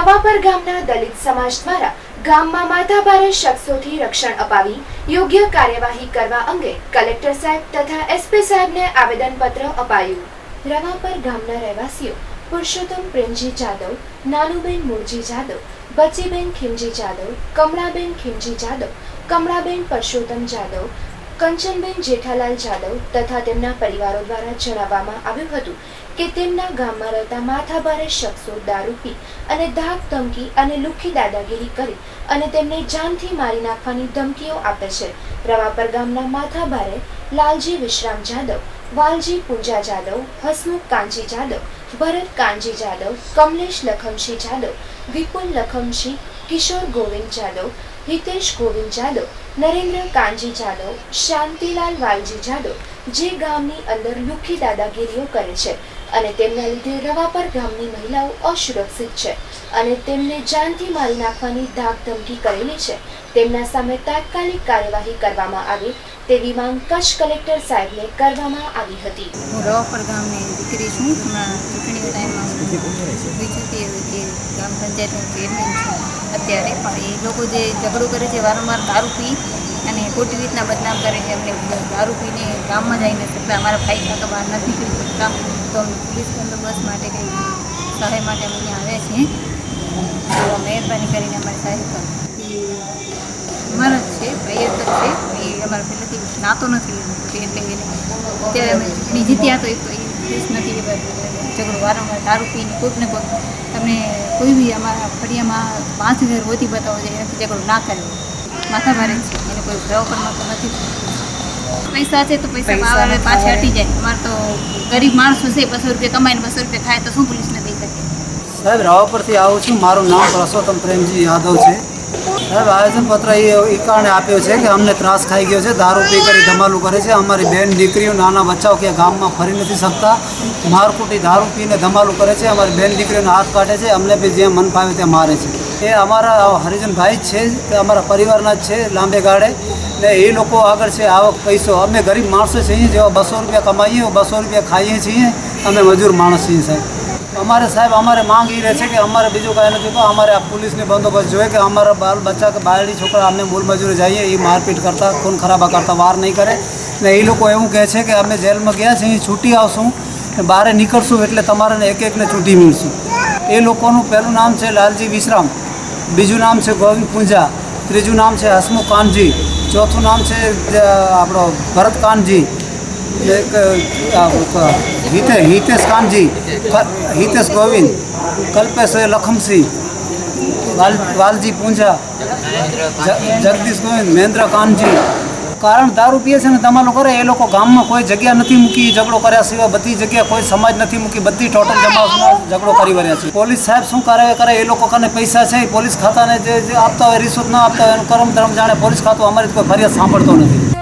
રવાપર ગામના દલિત સમાજ દ્વારા ગામમાં માથાભારે શખ્સોથી રક્ષણ અપાવી યોગ્ય કાર્યવાહી કરવા અંગે કલેક્ટર સાહેબ તથા એસપી સાહેબને આવેદનપત્ર અપાયું। રવાપર ગામના રહેવાસીઓ પુરુષોત્તમ પ્રેમજી જાદવ, નાનુબેન મૂળજી જાદવ, બચીબેન ખીમજી જાદવ, કમળાબેન ખીમજી જાદવ, કમળાબેન પરસોત્તમ જાદવ, કંચનબેન જેઠાલાલ જાદવ તથા તેમના પરિવારો દ્વારા જણાવવામાં આવ્યું હતું કે તેમના ગામમાં રહેતા માથાભારે શખ્સો દારૂ પી અને ધાક ધમકી અને લુખ્ખી દાદાગીરી કરી અને તેમને જાનથી મારી નાખવાની ધમકીઓ આપે છે। રવાપર ગામના માથાભારે લાલજી વિશ્રામ જાદવ, વાલજી પૂંજા જાદવ, હસમુખ કાનજી જાદવ, ભરત કાનજી જાદવ, કમલેશ લખમસિંહ જાદવ, વિપુલ લખમસિંહ, કિશોર ગોવિંદ જાદવ, હિતેશ ગોવિંદ જાદવ, નરેન્દ્ર કાનજી જાદવ, શાંતિલાલ વાલજી જાદવ જે ગામની અંદર લુખ્ખી દાદાગીરીઓ કરે છે અને તેમના લીધે રવાપર ગામની મહિલાઓ અસુરક્ષિત છે અને તેમને જાનથી મારી નાખવાની ધાક ધમકી કરેલી છે। તેમના સામે તાત્કાલિક કાર્યવાહી કરવામાં આવે તેવી માંગ કચ્છ કલેક્ટર સાહેબને કરવામાં આવી હતી। હું રવાપર ગામની દીકરી છું। હમણાં ચૂંટણી ટાઈમમાં બીજું ગામ પંચાયતનું ચેરમેન છું અત્યારે, પણ એ લોકો જે ઝઘડો કરે છે, વારંવાર દારૂ પી અને ખોટી રીતના બદનામ કરે છે। એમને દારૂ પીને ગામમાં જઈ નથી શકતા, અમારા ભાઈ કાકા બહાર નથી કરી શકતા, તો અમે પોલીસ બંદોબસ્ત માટે કંઈ સહાય માટે અમે અહીંયા આવ્યા છીએ। તો મહેરબાની કરીને અમારી સહાય કરો। અમારા જ છે, ભાઈ જ છે, એ અમારા પહેલાંથી નાતો નથી એટલે એને અત્યારે અમે ચૂંટણી જીત્યા તો એ ખુશ નથી। ઝઘડો વારંવાર દારૂ પીને કોઈકને કોઈક તમે કોઈ બી અમારા ફળિયામાં 5000 હોતી બતાવો છે એનાથી ઝઘડો ના કરે, માથાભારે છે, એને કોઈ રવાપરમાં તો નથી। પૈસા છે તો પૈસા આવે પાછા હટી જાય। અમારે તો ગરીબ માણસો છે, 200 રૂપિયા કમાઈને 200 રૂપિયા ખાય તો શું પોલીસને દઈ શકે? સાહેબ, રવાપરથી આવું છું। મારું નામ પુરુષોત્તમ પ્રેમજી યાદવ છે। સાહેબ, આવેદનપત્ર એ કારણે આપ્યો છે કે અમને ત્રાસ ખાઈ ગયો છે, દારૂ પી કરી ધમાલું કરે છે। અમારી બેન દીકરીઓ નાના બચ્ચાઓ કે ગામમાં ફરી નથી શકતા, મારકુટી દારૂ પીને ધમાલું કરે છે, અમારી બેન દીકરીઓને હાથ કાઢે છે, અમને બી જ્યાં મન ફાવે ત્યાં મારે છે। એ અમારા હરિજન ભાઈ જ છે, તે અમારા પરિવારના જ છે લાંબે ગાળે, ને એ લોકો આગળ છે આવક પૈસો। અમે ગરીબ માણસો છીએ, જેવા 200 રૂપિયા કમાઈએ 200 રૂપિયા ખાઈએ છીએ, અમે મજૂર માણસ છીએ। સાહેબ, અમારે અમારે માંગ એ રહે છે કે અમારે બીજું કાંઈ નથી, તો અમારે આ પોલીસની બંદોબસ્ત જોઈએ કે અમારા બાલ બચ્ચા કે બાયડી છોકરા અમને મૂલ મજૂરી જઈએ, એ મારપીટ કરતા ખૂન ખરાબા કરતા વાર નહીં કરે। ને એ લોકો એવું કહે છે કે અમે જેલમાં ગયા છીએ, છૂટી આવશું, બહાર નીકળશું એટલે તમારે એકને છૂટી મળશું। એ લોકોનું પહેલું નામ છે લાલજી વિશ્રામ, બીજું નામ છે ગોવિંદ પૂંજા, ત્રીજું નામ છે હસમુખ કાનજી, ચોથું નામ છે આપણો ભરત કાનજી, હિતેશ કાનજી, હિતેશ ગોવિંદ, કલ્પેશ લખમસિંહ, વાલજી પૂંજા, જગદીશ ગોવિંદ, મહેન્દ્ર કાનજી। કારણ દારૂ પીએ છે ને ધમાલો કરે। એ લોકો ગામમાં કોઈ જગ્યા નથી મૂકી ઝઘડો કર્યા સિવાય, બધી જગ્યા કોઈ સમાજ નથી મૂકી, બધી ટોટલ જમાવટમાં ઝઘડો કરી વર્યા છે। પોલીસ સાહેબ શું કાર્ય કરે? એ લોકો કને પૈસા છે, પોલીસ ખાતાને જે આપતા હોય, રિશ્વત ના આપતા હોય, એનું કરમ ધર્મ જાણે પોલીસ ખાતું, અમારી કોઈ ફરિયાદ સાંભળતો નથી।